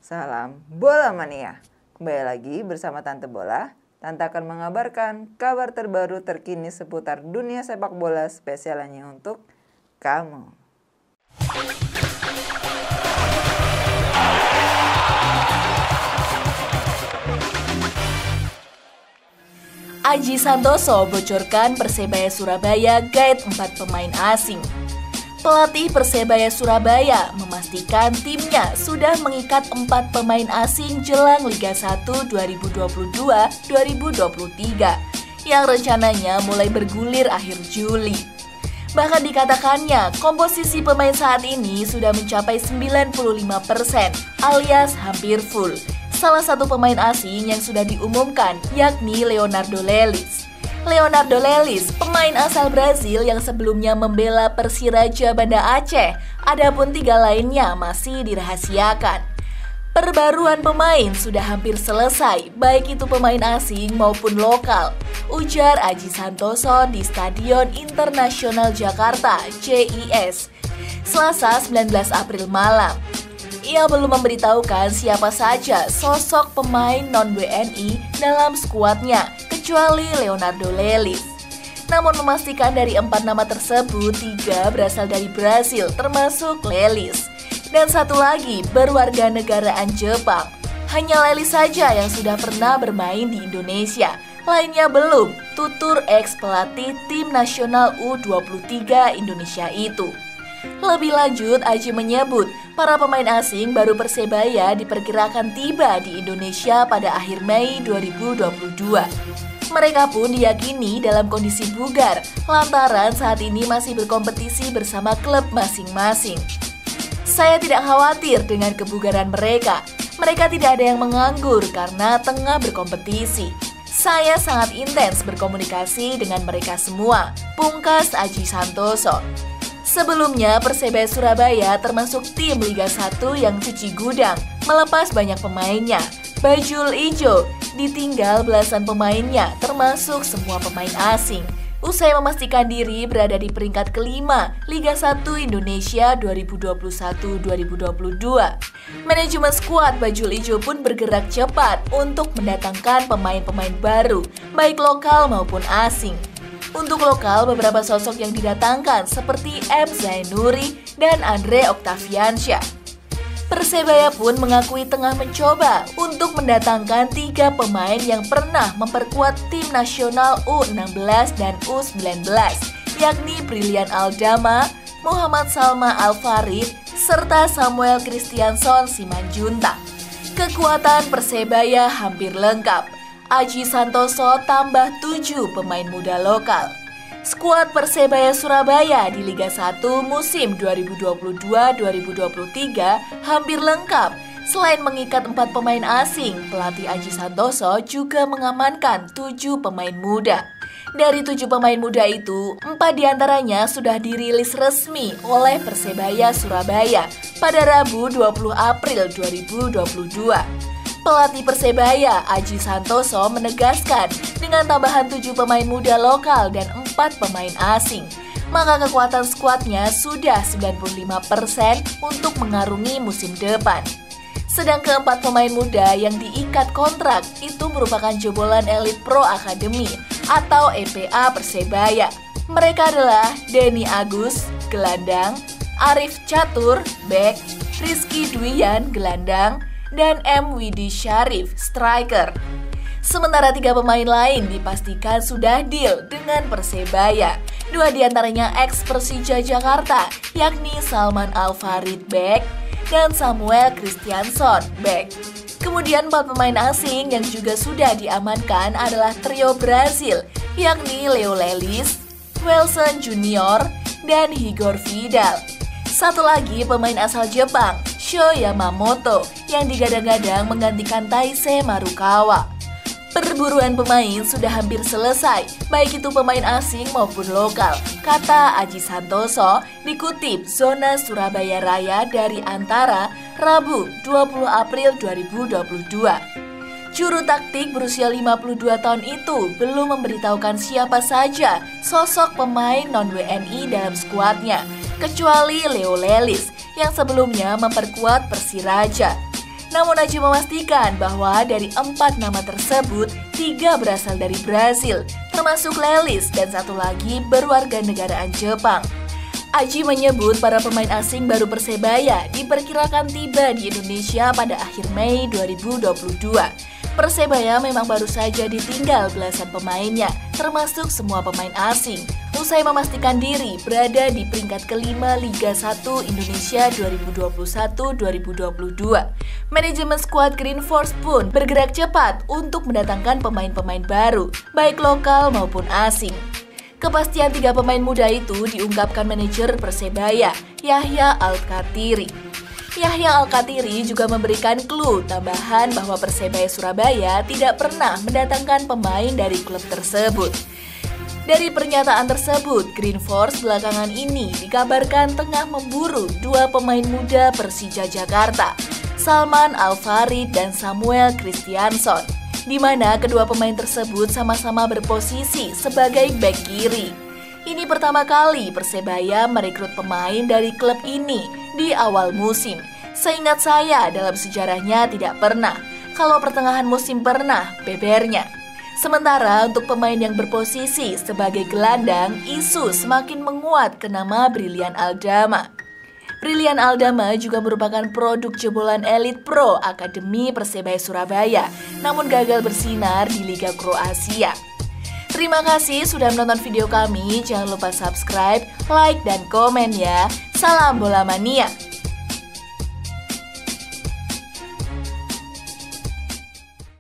Salam Bola Mania. Kembali lagi bersama Tante Bola. Tante akan mengabarkan kabar terbaru terkini seputar dunia sepak bola spesial hanya untuk kamu. Aji Santoso bocorkan Persebaya Surabaya guide 4 pemain asing. Pelatih Persebaya Surabaya memastikan timnya sudah mengikat 4 pemain asing jelang Liga 1 2022-2023 yang rencananya mulai bergulir akhir Juli. Bahkan dikatakannya komposisi pemain saat ini sudah mencapai 95% alias hampir full. Salah satu pemain asing yang sudah diumumkan yakni Leonardo Lelis. Leonardo Lelis, pemain asal Brazil yang sebelumnya membela Persiraja Banda Aceh, adapun 3 lainnya masih dirahasiakan. Perbaruan pemain sudah hampir selesai, baik itu pemain asing maupun lokal, ujar Aji Santoso di Stadion Internasional Jakarta (JIS), Selasa 19 April malam. Ia belum memberitahukan siapa saja sosok pemain non-WNI dalam skuadnya, kecuali Leonardo Lelis. Namun memastikan dari 4 nama tersebut, 3 berasal dari Brasil termasuk Lelis. Dan 1 lagi berwarga negaraan Jepang. Hanya Lelis saja yang sudah pernah bermain di Indonesia. Lainnya belum, tutur ex-pelatih tim nasional U23 Indonesia itu. Lebih lanjut, Aji menyebut para pemain asing baru Persebaya diperkirakan tiba di Indonesia pada akhir Mei 2022. Mereka pun diyakini dalam kondisi bugar lantaran saat ini masih berkompetisi bersama klub masing-masing. Saya tidak khawatir dengan kebugaran mereka. Mereka tidak ada yang menganggur karena tengah berkompetisi. Saya sangat intens berkomunikasi dengan mereka semua, pungkas Aji Santoso. Sebelumnya, Persebaya Surabaya termasuk tim Liga 1 yang cuci gudang, melepas banyak pemainnya. Bajul Ijo ditinggal belasan pemainnya, termasuk semua pemain asing. Usai memastikan diri berada di peringkat kelima Liga 1 Indonesia 2021-2022. Manajemen skuad Bajul Ijo pun bergerak cepat untuk mendatangkan pemain-pemain baru, baik lokal maupun asing. Untuk lokal, beberapa sosok yang didatangkan seperti M. Zainuri dan Andre Octaviansyah. Persebaya pun mengakui tengah mencoba untuk mendatangkan 3 pemain yang pernah memperkuat tim nasional U16 dan U19, yakni Brilian Aldama, Muhammad Salma Al-Farid, serta Samuel Kristianson Simanjuntak. Kekuatan Persebaya hampir lengkap. Aji Santoso tambah 7 pemain muda lokal. Skuad Persebaya Surabaya di Liga 1 musim 2022-2023 hampir lengkap. Selain mengikat 4 pemain asing, pelatih Aji Santoso juga mengamankan 7 pemain muda. Dari 7 pemain muda itu, 4 diantaranya sudah dirilis resmi oleh Persebaya Surabaya pada Rabu 20 April 2022. Pelatih Persebaya, Aji Santoso, menegaskan dengan tambahan 7 pemain muda lokal dan 4 pemain asing, maka kekuatan skuadnya sudah 95% untuk mengarungi musim depan. Sedang keempat pemain muda yang diikat kontrak itu merupakan jebolan Elite Pro Academy atau EPA Persebaya. Mereka adalah Denny Agus, gelandang, Arif Catur, bek, Rizky Dwian, gelandang, dan M. Widi Syarif, striker. Sementara 3 pemain lain dipastikan sudah deal dengan Persebaya. 2 diantaranya ex Persija Jakarta, yakni Salman Al-Farid, bek, dan Samuel Kristianson, bek. Kemudian 4 pemain asing yang juga sudah diamankan adalah trio Brazil, yakni Leo Lelis, Wilson Junior, dan Igor Vidal. 1 lagi pemain asal Jepang, Sho Yamamoto, yang digadang-gadang menggantikan Taisei Marukawa. Perburuan pemain sudah hampir selesai, baik itu pemain asing maupun lokal, kata Aji Santoso dikutip Zona Surabaya Raya dari Antara, Rabu 20 April 2022. Juru taktik berusia 52 tahun itu belum memberitahukan siapa saja sosok pemain non-WNI dalam skuadnya, kecuali Leo Lelis yang sebelumnya memperkuat Persiraja. Namun Aji memastikan bahwa dari 4 nama tersebut, 3 berasal dari Brasil, termasuk Lelis dan 1 lagi berwarga negaraan Jepang. Aji menyebut para pemain asing baru Persebaya diperkirakan tiba di Indonesia pada akhir Mei 2022. Persebaya memang baru saja ditinggal belasan pemainnya, termasuk semua pemain asing, usai memastikan diri berada di peringkat kelima Liga 1 Indonesia 2021-2022. Manajemen skuad Green Force pun bergerak cepat untuk mendatangkan pemain-pemain baru, baik lokal maupun asing. Kepastian 3 pemain muda itu diungkapkan manajer Persebaya, Yahya Al-Kathiri. Yahya Al-Kathiri juga memberikan clue tambahan bahwa Persebaya Surabaya tidak pernah mendatangkan pemain dari klub tersebut. Dari pernyataan tersebut, Green Force belakangan ini dikabarkan tengah memburu 2 pemain muda Persija Jakarta, Salman Al-Farid dan Samuel Christianson, di mana kedua pemain tersebut sama-sama berposisi sebagai bek kiri. Ini pertama kali Persebaya merekrut pemain dari klub ini di awal musim. Seingat saya dalam sejarahnya tidak pernah. Kalau pertengahan musim pernah, bebernya. Sementara untuk pemain yang berposisi sebagai gelandang, isu semakin menguat ke nama Brilian Aldama. Brilian Aldama juga merupakan produk jebolan Elite Pro Akademi Persebaya Surabaya, namun gagal bersinar di Liga Kroasia. Terima kasih sudah menonton video kami. Jangan lupa subscribe, like, dan komen ya. Salam bola mania.